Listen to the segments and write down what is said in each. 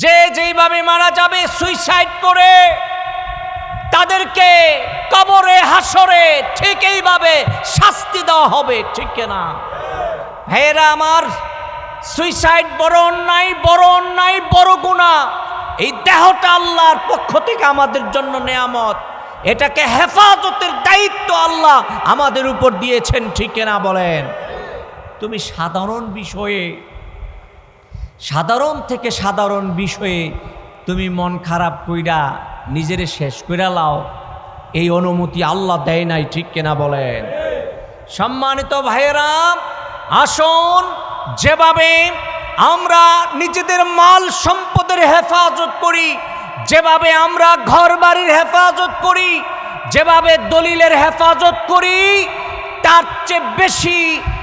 যে যেইভাবে মারা যাবে সুইসাইড করে, তাদেরকে কবরে হাসরে ঠিক এইভাবে শাস্তি দেওয়া হবে, ঠিক কিনা ভাইয়েরা আমার? সুইসাইড বড় অন্যায়, বড় অন্যায়, বড় গুনাহ। এই দেহটা আল্লাহর পক্ষ থেকে আমাদের জন্য নেয়ামত, এটাকে হেফাজতের দায়িত্ব আল্লাহ আমাদের উপর দিয়েছেন, ঠিক কিনা বলেন? তুমি সাধারণ বিষয়ে, সাধারণ থেকে সাধারণ বিষয়ে তুমি মন খারাপ কইরা নিজেরে শেষ কইরা লাও, এই অনুমতি আল্লাহ দেয় নাই, ঠিক কিনা বলেন? সম্মানিত ভাইয়েরা, আসুন যেভাবে আমরা নিজেদের মাল সম্পদের হেফাজত করি, যেভাবে আমরা ঘর বাড়ির হেফাজত করি, যেভাবে দলিলের হেফাজত করি, তার চেয়ে বেশি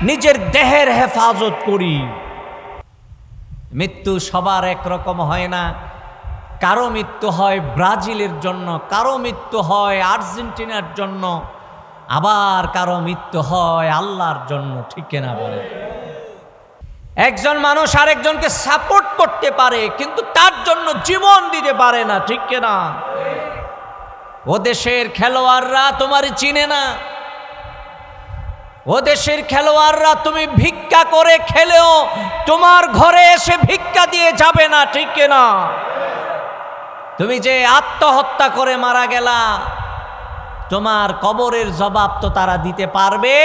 নিজের দেহের হেফাজত করি। মৃত্যু সবার একরকম হয় না। কারো মৃত্যু হয় ব্রাজিলের জন্য, কারো মৃত্যু হয় আর্জেন্টিনার জন্য, আবার কারো মৃত্যু হয় আল্লাহর জন্য, ঠিক কিনা বলে? একজন মানুষ আরেকজনকে সাপোর্ট করতে পারে, কিন্তু তার জন্য জীবন দিতে পারে না, ঠিক কিনা? ও দেশের খেলোয়াড়রা তোমার চিনে না, ও দেশের খেলোয়াড়রা তুমি ভিক্ষা করে খেলেও তোমার ঘরে এসে ভিক্ষা দিয়ে যাবে না, ঠিক কিনা? তুমি যে আত্মহত্যা করে মারা গেলা, তোমার কবরের জবাব তো তারা দিতে পারবে?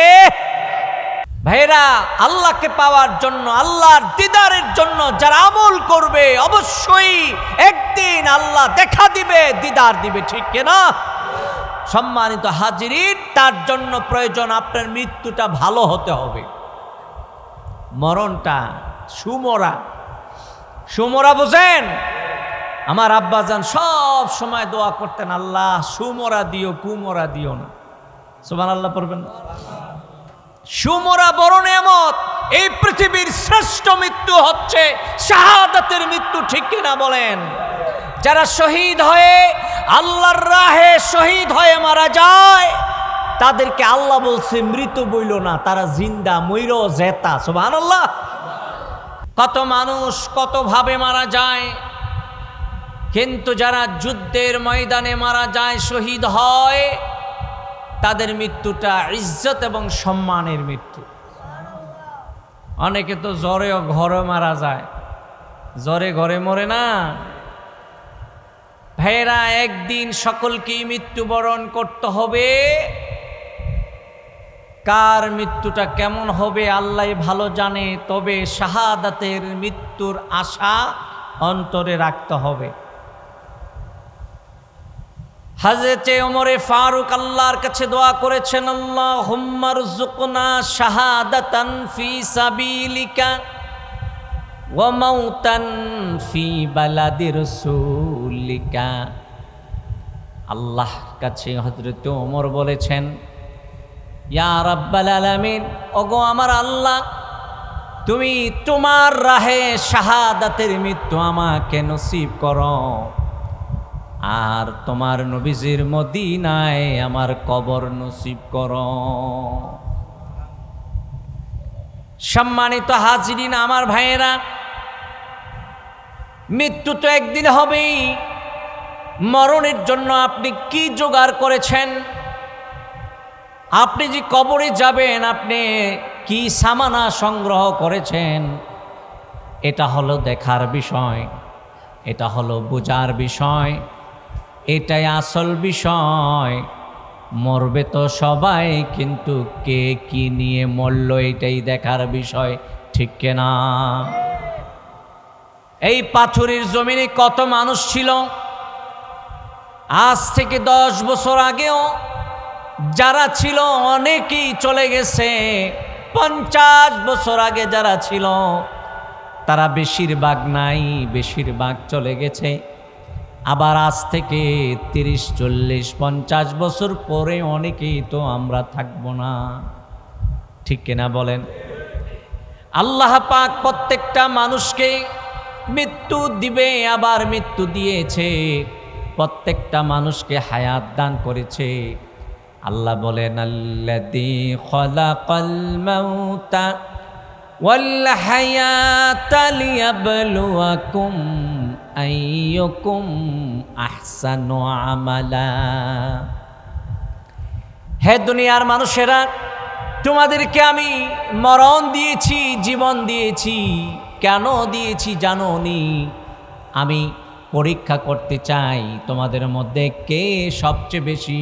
ভাইরা, আল্লাহকে পাওয়ার জন্য, আল্লাহর দিদারের জন্য যারা আমল করবে, অবশ্যই একদিন আল্লাহ দেখা দিবে, দিদার দিবে, ঠিক কিনা? সম্মানিত হাজিরিন, তার জন্য প্রয়োজন আপনার মৃত্যুটা ভালো হতে হবে। মরণটা সুমরা, সুমরা বুঝেন? আমার আব্বাজান সব সময় দোয়া করতেন, আল্লাহ সুমরা দিও, কুমরা দিও না। সুবহানাল্লাহ পড়বেন। সুমরা বড় নেয়ামত। এই পৃথিবীর শ্রেষ্ঠ মৃত্যু হচ্ছে শাহাদাতের মৃত্যু, ঠিক কিনা বলেন? যারা শহীদ হয়ে আল্লাহর রাহে শহীদ হয়ে মারা যায়, তাদেরকে আল্লাহ বলছে মৃত বইল না, তারা জিন্দা, মইর জেতা। সুবহানাল্লাহ। কত মানুষ কত ভাবে মারা যায়, কিন্তু যারা যুদ্ধের ময়দানে মারা যায়, শহীদ হয়, তাদের মৃত্যুটা ইজ্জত এবং সম্মানের মৃত্যু। অনেকে তো জ্বরে ঘরে মারা যায়, জ্বরে ঘরে মরে না। ভাইয়েরা, একদিন সকলকেই মৃত্যুবরণ করতে হবে। কার মৃত্যুটা কেমন হবে আল্লাহ ভালো জানে, তবে শাহাদাতের মৃত্যুর আশা অন্তরে রাখতে হবে। হযরতে ওমরে ফারুক আল্লাহর কাছে দোয়া করেছেন, আল্লাহুম্মা রযুকনা শাহাদাতান ফি সাবিলিকা ওয়া মাউতান ফি বালাদি রাসূলিকা। আল্লাহর কাছে হযরতে ওমর বলেছেন, ইয়া রাব্বাল আলামিন, ওগো আমার আল্লাহ, তুমি তোমার রাহে শাহাদাতের মৃত্যু আমাকে নসিব করো, আর তোমার নবীজির মদিনায় আমার কবর নসিব করো। সম্মানিত হাজিরিন, আমার ভাইয়েরা, মৃত্যু তো একদিন হবেই। মরণের জন্য আপনি কি জোগাড় করেছেন? আপনি যে কবরে যাবেন, আপনি কি সামানা সংগ্রহ করেছেন? এটা হলো দেখার বিষয়, এটা হলো বোঝার বিষয়, এটাই আসল বিষয়। মরবে তো সবাই, কিন্তু কে কি নিয়ে মরল এটাই দেখার বিষয়, ঠিক কিনা? এই পাথরের জমিনে কত মানুষ ছিল, আজ থেকে 10 বছর আগেও যারা ছিল অনেকেই চলে গেছে। 50 বছর আগে যারা ছিল তারা বেশিরভাগ নাই, বেশিরভাগ চলে গেছে। আবার আজ থেকে 30, 40, 50 বছর পরে অনেকেই তো আমরা থাকবো না, ঠিক কিনা বলেন? আল্লাহ পাক প্রত্যেকটা মানুষকে মৃত্যু দিবে, আবার মৃত্যু দিয়েছে। প্রত্যেকটা মানুষকে হায়াত দান করেছে। আল্লাহ বলেন, আল্লাযী খালাকাল মাউতা ওয়াল হায়াতা লিয়াবলুয়াকুম আইয়ুকুম আহসানু আমালা। হে দুনিয়ার মানুষেরা, তোমাদেরকে আমি মরণ দিয়েছি, জীবন দিয়েছি। কেন দিয়েছি জানো নি? আমি পরীক্ষা করতে চাই তোমাদের মধ্যে কে সবচেয়ে বেশি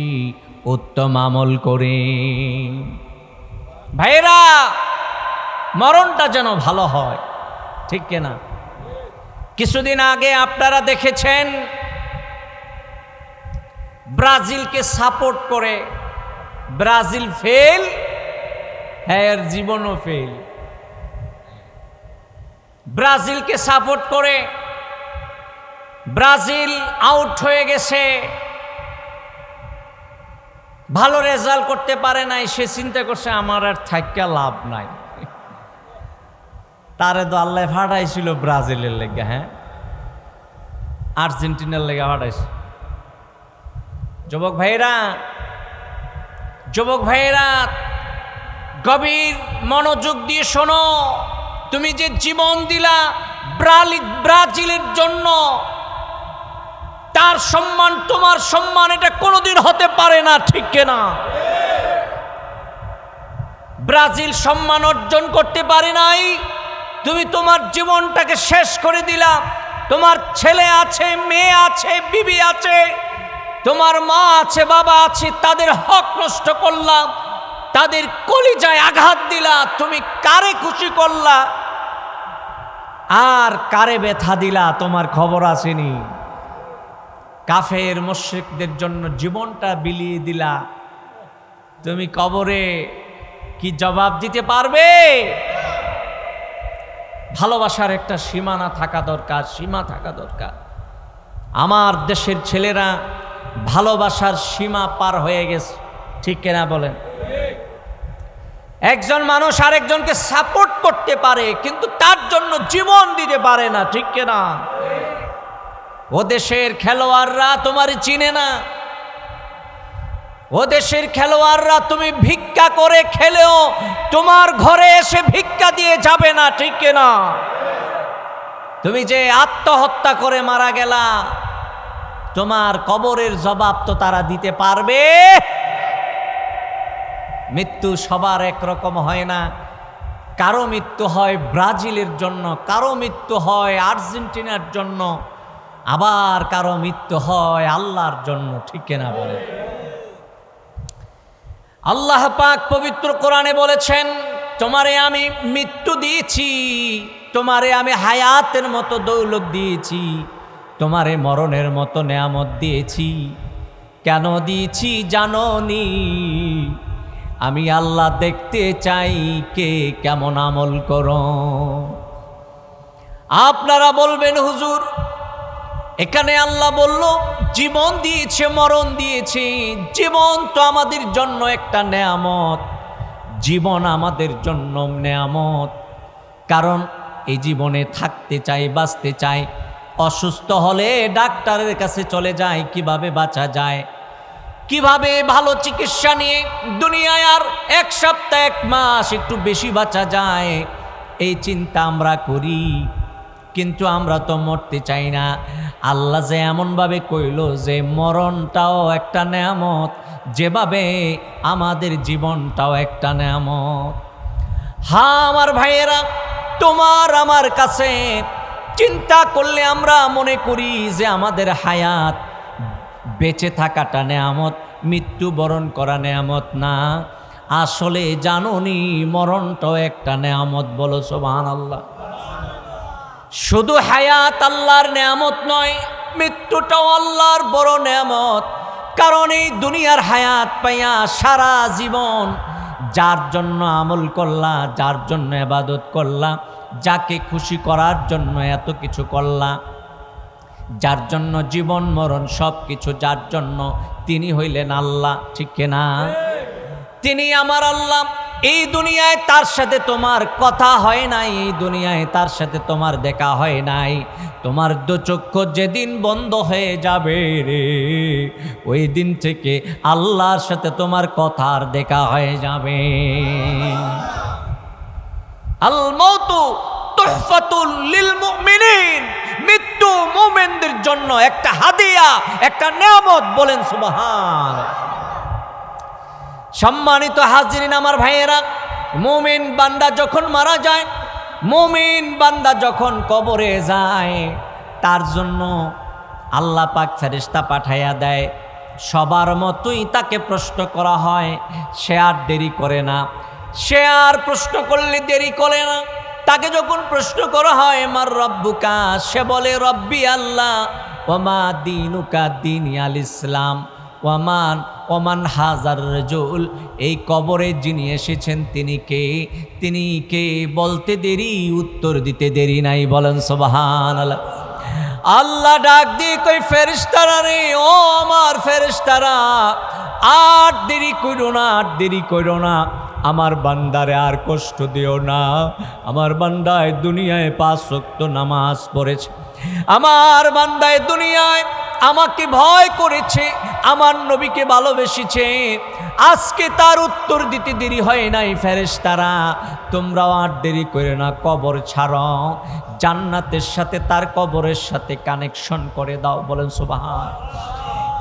উত্তম আমল করে। ভাইরা, মরণটা যেন ভালো হয়, ঠিক কিনা? কিছুদিন আগে আপনারা দেখেছেন ব্রাজিলকে সাপোর্ট করে ব্রাজিল ফেল, এর জীবনও ফেল। ব্রাজিলকে সাপোর্ট করে ব্রাজিল আউট হয়ে গেছে, ভালো রেজাল্ট করতে পারে নাই। সে চিন্তা করছে আমার আর থাইকা লাভ নাই। তারে তো আল্লাহ ফাটাইছিল ব্রাজিলের লেগে, হ্যাঁ, আর্জেন্টিনার লেগে ফাটাইছে। যুবক ভাইরা, গভীর মনোযোগ দিয়ে শোনো। তুমি যে জীবন দিলা ব্রাজিলের জন্য, তার সম্মান তোমার সম্মান এটা কোনোদিন হতে পারে না, ঠিক কিনা? ব্রাজিল সম্মান অর্জন করতে পারে নাই, তুমি তোমার জীবনটাকে শেষ করে দিলা। তোমার ছেলে আছে, মেয়ে আছে, বিবি আছে, তোমার মা আছে, বাবা আছে, তাদের হক নষ্ট করলা, তাদের কলিজায় আঘাত দিলা। তুমি কারে খুশি করলা আর কারে ব্যথা দিলা তোমার খবর আসেনি। কাফের মুশরিকদের জন্য জীবনটা বিলিয়ে দিলা, তুমি কবরে কি জবাব দিতে পারবে? ভালোবাসার একটা সীমানা থাকা দরকার, সীমা থাকা দরকার। আমার দেশের ছেলেরা ভালোবাসার সীমা পার হয়ে গেছে, ঠিক কিনা বলেন? একজন মানুষ আরেকজনকে সাপোর্ট করতে পারে, কিন্তু তার জন্য জীবন দিতে পারে না, ঠিক কিনা? ও দেশের খেলোয়াড়রা তোমার চিনে না, ও দেশের খেলোয়াড়রা তুমি ভিক্ষা করে খেলেও তোমার ঘরে এসে ভিক্ষা দিয়ে যাবে না, ঠিক কিনা? তুমি যে আত্মহত্যা করে মারা গেলা, তোমার কবরের জবাব তো তারা দিতে পারবে? মৃত্যু সবার একরকম হয় না। কারো মৃত্যু হয় ব্রাজিলের জন্য, কারো মৃত্যু হয় আর্জেন্টিনার জন্য, আবার কারো মৃত্যু হয় আল্লাহর জন্য, ঠিক কিনা বলে? আল্লাহ পাক পবিত্র কোরআনে বলেছেন, তোমারে আমি মৃত্যু দিয়েছি, তোমারে আমি হায়াতের মতো দৌলত দিয়েছি, তোমারে মরণের মতো নেয়ামত দিয়েছি। কেন দিয়েছি জানো নি? আমি আল্লাহ দেখতে চাই কে কেমন আমল করো। আপনারা বলবেন, হুজুর এখানে আল্লাহ বলল জীবন দিয়েছে, মরণ দিয়েছে। জীবন তো আমাদের জন্য একটা নেয়ামত, জীবন আমাদের জন্য নেয়ামত। কারণ এই জীবনে থাকতে চাই, বাঁচতে চাই। অসুস্থ হলে ডাক্তারের কাছে চলে যায়, কিভাবে বাঁচা যায়, কিভাবে ভালো চিকিৎসা নিয়ে দুনিয়ায় আর এক সপ্তাহ, এক মাস একটু বেশি বাঁচা যায়, এই চিন্তা আমরা করি। কিন্তু আমরা তো মরতে চাই না। আল্লাহ যে এমনভাবে কইল যে মরণটাও একটা নেয়ামত, যেভাবে আমাদের জীবনটাও একটা নেয়ামত। হ্যাঁ আমার ভাইয়েরা, তোমার আমার কাছে চিন্তা করলে আমরা মনে করি যে আমাদের হায়াত, বেঁচে থাকাটা নেয়ামত, মৃত্যুবরণ করা নেয়ামত না। আসলে জানোনি মরণটাও একটা নেয়ামত? বলো সুবহানাল্লাহ। শুধু হায়াত আল্লাহর নেয়ামত নয়, মৃত্যুটাও আল্লাহর বড় নেয়ামত। কারণ এই দুনিয়ার হায়াত পাইয়া সারা জীবন যার জন্য আমল করলা, যার জন্য ইবাদত করলা, যাকে খুশি করার জন্য এত কিছু করলা, যার জন্য জীবন মরণ সব কিছু যার জন্য, তিনি হইলেন আল্লাহ, ঠিক কিনা? তিনি আমার আল্লাহ। এই দুনিয়ায় তার সাথে তোমার কথা হয় নাই, এই দুনিয়ায় তার সাথে তোমার দেখা হয় নাই। তোমার দুচক্ষু যেদিন বন্ধ হয়ে যাবে রে, ওই দিন থেকে আল্লাহর সাথে তোমার কথার দেখা হয়ে যাবে। আল মাউতু তুহফাতুল লিল মুমিনিন, মৃত্যু মুমিনদের জন্য একটা হাদিয়া, একটা নিয়ামত। বলেন সুবহান। সম্মানিত হাজিরিন আমার ভাইয়েরা, মুমিন বান্দা যখন মারা যায়, মুমিন বান্দা যখন কবরে যায়, তার জন্য আল্লাহ পাক ফেরেশতা পাঠাইয়া দেয়। সবার মতোই তাকে প্রশ্ন করা হয়। সে আর দেরি করে না, সে আর প্রশ্ন করলে দেরি করে না। তাকে যখন প্রশ্ন করা হয় মার রব্বুকা, সে বলে রব্বি আল্লাহ। ওমা দীনুকা দীনি আল ইসলাম। ওমান হাজার রাজুল, এই কবরে যিনি এসেছেন তিনি কে? তিনি কে বলতে দেরি, উত্তর দিতে দেরি নাই। বলেন সুবহানাল্লাহ। আল্লাহ ডাক দিয়ে কই ফেরেশতারা রে, ও আমার ফেরেশতারা, আর দেরি কইরো না, আর দেরি কইরো না। আমার বান্দারে আর কষ্ট দিও না। আমার বান্দায় দুনিয়ায় 5 ওয়াক্ত নামাজ পড়েছে, আমার বান্দায় দুনিয়ায় আমাকে ভয় করেছে, আমার নবীকে ভালোবেসেছে। আজকে তার উত্তর দিতে দেরি হয় নাই। ফেরেশতারা তোমরাও আর দেরি করে না, কবর ছাড়ো, জান্নাতের সাথে তার কবরের সাথে কানেকশন করে দাও। বলেন সুবহান।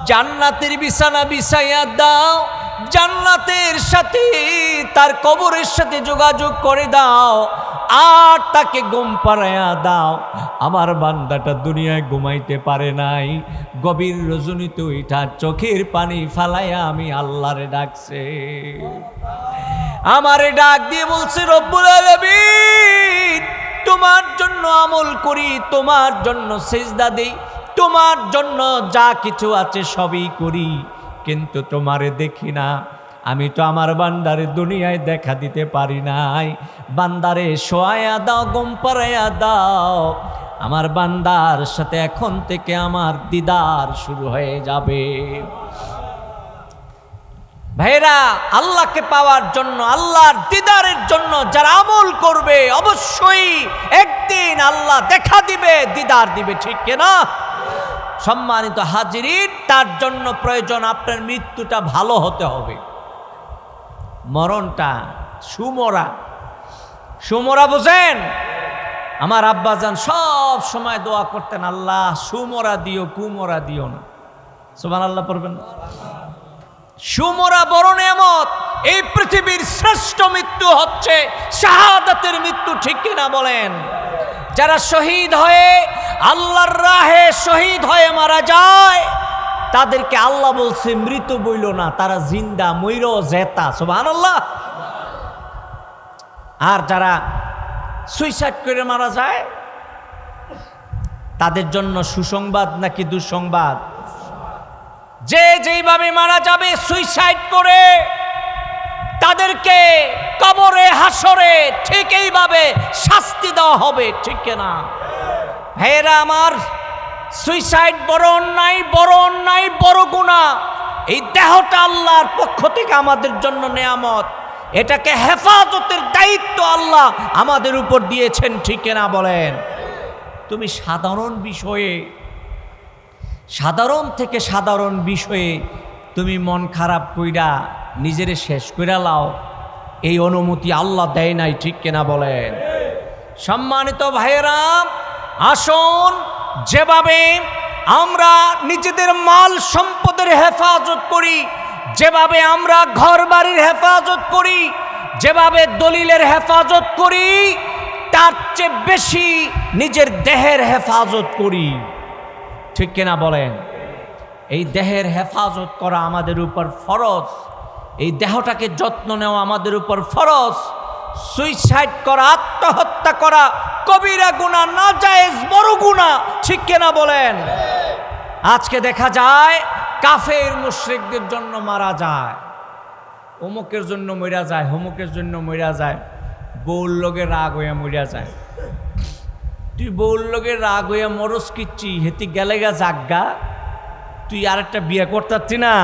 জান্নাতের বিছানা বিছাইয়া দাও, জান্নাতের সাথে তার কবরের সাথে যোগাযোগ করে দাও, আর তাকে ঘুম পাড়াইয়া দাও। আমার বান্দাটা দুনিয়ায় ঘুমাইতে পারে নাই, গভীর রজনীতে ওইটা চোখের পানি ফালাইয়া আমি আল্লাহরে ডাকছে। আমারে ডাক দিয়ে বলছে রব্বুল আলামিন, তোমার জন্য আমল করি, তোমার জন্য সিজদা দেই, তোমার জন্য যা কিছু আছে সবই করি, কিন্তু তোমারে দেখি না। আমি তো আমার বান্দারে দুনিয়ায় দেখা দিতে পারি নাই। বান্দারে শোয়ায়া দাও, ঘুম পাড়াইয়া দাও। আমার বান্দার সাথে এখন থেকে আমার দিদার শুরু হয়ে যাবে। ভাইরা, আল্লাহকে পাওয়ার জন্য, আল্লাহর দিদারের জন্য যারা আমল করবে, অবশ্যই একদিন আল্লাহ দেখা দিবে, দিদার দিবে, ঠিক কিনা? সম্মানিত হাজিরিন, তার জন্য প্রয়োজন আপনার মৃত্যুটা ভালো হতে হবে। মরণটা সুমরা, সুমরা বুঝেন? আমার আব্বাজান সব সময় দোয়া করতেন, আল্লাহ সুমরা দিও, কুমরা দিও না। সুবহানাল্লাহ পড়বেন না? সুমরা বড় নিয়ামত। এই পৃথিবীর শ্রেষ্ঠ মৃত্যু হচ্ছে শাহাদাতের মৃত্যু, ঠিক কিনা বলেন? যারা শহীদ হয়ে আল্লাহর রাহে শহীদ হয়ে মারা যায়, তাদেরকে আল্লাহ বলছে মৃত বইল না, তারা জিন্দা, মইর জেতা। সুবহানাল্লাহ। আর যারা সুইসাইড করে মারা যায়, তাদের জন্য সুসংবাদ নাকি দুঃসংবাদ? যে যেইভাবে মারা যাবে সুইসাইড করে, তাদেরকে কবরে হাসরে ঠিক এইভাবে শাস্তি দেওয়া হবে, ঠিক কিনা? ভাইয়েরা আমার, সুইসাইড বড় অন্যায়, বড় অন্যায়, বড় গুনাহ। এই দেহটা আল্লাহর পক্ষ থেকে আমাদের জন্য নেয়ামত, এটাকে হেফাজতের দায়িত্ব আল্লাহ আমাদের উপর দিয়েছেন, ঠিক কিনা বলেন? তুমি সাধারণ বিষয়ে, সাধারণ থেকে সাধারণ বিষয়ে তুমি মন খারাপ কইরা নিজেরে শেষ কইরা লাও, এই অনুমতি আল্লাহ দেয় নাই, ঠিক কিনা বলেন? সম্মানিত ভাইয়েরা, আসুন যেভাবে আমরা নিজেদের মাল সম্পদের হেফাজত করি, যেভাবে আমরা ঘর বাড়ির হেফাজত করি, যেভাবে দলিলের হেফাজত করি, তার চেয়ে বেশি নিজের দেহের হেফাজত করি, ঠিক কিনা বলেন? এই দেহের হেফাজত করা আমাদের উপর ফরজ, এই দেহটাকে যত্ন নেওয়া আমাদের উপর ফরজ। সুইসাইড করা, আত্মহত্যা করা কবিরা গুনাহ, নাজায়েজ বড় গুনাহ, ঠিক কিনা বলেন? আজকে দেখা যায় কাফের মুশরিকদের জন্য মারা যায়, অমুকের জন্য মইরা যায়, হমুকের জন্য মইরা যায়, বউর লোকের রাগ হইয়া মইরা যায়। তুই বউর লোকের রাগ হইয়া মরস কিচ্ছি, হেতি গেলে গা জাগা, তুই আর একটা বিয়ে করতে না?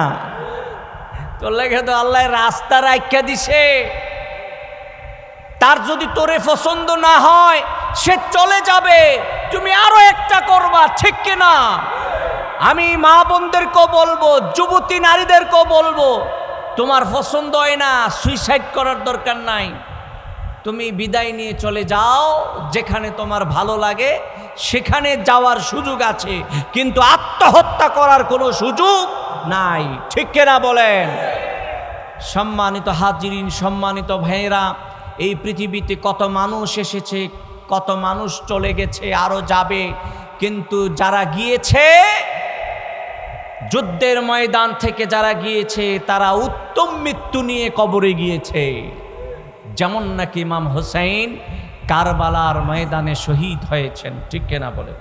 তোর লেগে তো আল্লাহ রাস্তা রাখা দিছে। তার যদি তোরে পছন্দ না হয় সে চলে যাবে, তুমি আরো একটা করবা, ঠিক কিনা? আমি মা বোনদেরকেও বলবো, যুবতী নারীদেরকেও বলবো, তোমার পছন্দ হয় না, সুইসাইড করার দরকার নাই। তুমি বিদায় নিয়ে চলে যাও, যেখানে তোমার ভালো লাগে সেখানে যাওয়ার সুযোগ আছে, কিন্তু আত্মহত্যা করার কোনো সুযোগ নাই। ঠিক কিনা বলেন? সম্মানিত হাজিরিন, সম্মানিত ভাইয়েরা, এই পৃথিবীতে কত মানুষ এসেছে, কত মানুষ চলে গেছে, আরো যাবে, কিন্তু যারা গিয়েছে যুদ্ধের ময়দান থেকে, যারা গিয়েছে তারা উত্তম মৃত্যু নিয়ে কবরে গিয়েছে। যেমন নাকি ইমাম হোসেন কারবালার ময়দানে শহীদ হয়েছেন। ঠিক কিনা বলে?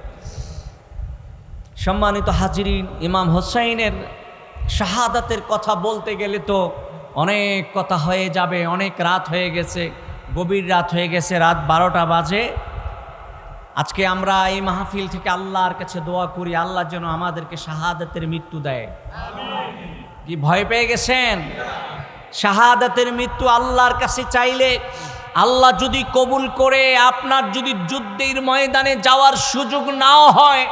সম্মানিত হাজিরিন, ইমাম হোসেনের শাহাদাতের কথা বলতে গেলে তো অনেক কথা হয়ে যাবে, অনেক রাত হয়ে গেছে, গভীর রাত হয়ে গেছে, রাত 12টা বাজে। আজকে আমরা এই মাহফিল থেকে আল্লাহর কাছে দোয়া করি, আল্লাহ যেন আমাদেরকে শাহাদাতের মৃত্যু দেয়। কি ভয় পেয়ে গেছেন? শাহাদাতের মৃত্যু আল্লাহর কাছে চাইলে আল্লাহ যদি কবুল করে, আপনার যদি যুদ্ধের ময়দানে যাওয়ার সুযোগ নাও হয়,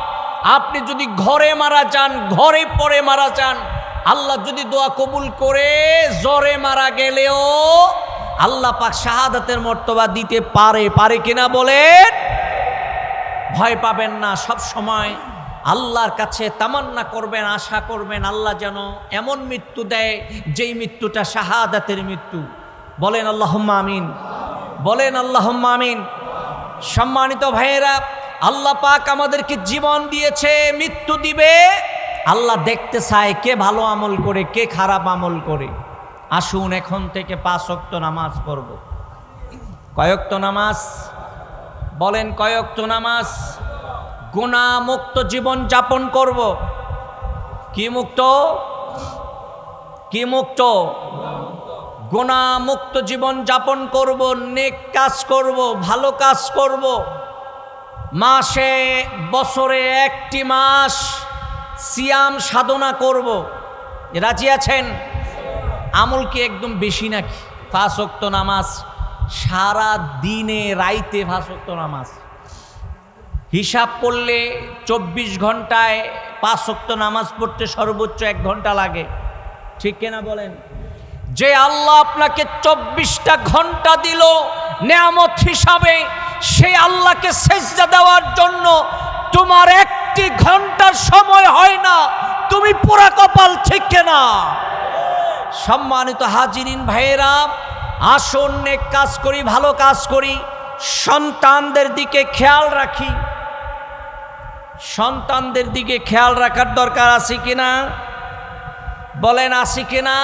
আপনি যদি ঘরে মারা যান, ঘরে পড়ে মারা যান, আল্লাহ যদি দোয়া কবুল করে জ্বরে মারা গেলেও আল্লাহ পাক শাহাদাতের মর্তবা দিতে পারে। পারে কিনা বলেন? ভয় পাবেন না, সব সময় আল্লাহর কাছে তামান্না করবেন, আশা করবেন আল্লাহ যেন এমন মৃত্যু দেয় যেই মৃত্যুটা শাহাদাতের মৃত্যু। বলেন আল্লাহুম্মা আমিন, বলেন আল্লাহুম্মা আমিন। সম্মানিত ভাইয়েরা, আল্লাহ পাক আমাদেরকে জীবন দিয়েছে, মৃত্যু দিবে। আল্লাহ দেখতে চায় কে ভালো আমল করে, কে খারাপ আমল করে। আসুন এখন থেকে 5 ওয়াক্ত নামাজ পড়ব। কয় ওয়াক্ত নামাজ? বলেন কয় ওয়াক্ত নামাজ? গুনাহমুক্ত জীবন যাপন করব। কি মুক্ত? কি মুক্ত? গুনাহমুক্ত জীবন যাপন করব, নেক কাজ করব, ভালো কাজ করব। মাসে বছরে 1টি মাস সিয়াম সাধনা করব। রাজি আছেন? আমল কি একদম বেশি নাকি? 5 ওয়াক্ত নামাজ, সারা দিনে রাইতে 5 ওয়াক্ত নামাজ। হিসাব করলে 24 ঘন্টায় 5 ওয়াক্ত নামাজ পড়তে সর্বোচ্চ 1 ঘন্টা লাগে। ঠিক কিনা বলেন? যে আল্লাহ আপনাকে 24টা ঘন্টা দিল নেয়ামত হিসাবে, সেই আল্লাহকে সেজদা দেওয়ার জন্য তোমার 1টি ঘন্টার সময় হয় না, তুমি পোড়া কপাল। ঠিক কিনা? সম্মানিত হাজিরিন ভাইয়েরা, আসুন নেক কাজ করি, ভালো কাজ করি, সন্তানদের দিকে খেয়াল রাখি। সন্তানদের দিকে খেয়াল রাখার দরকার আছে কিনা? বলেন আছে কিনা?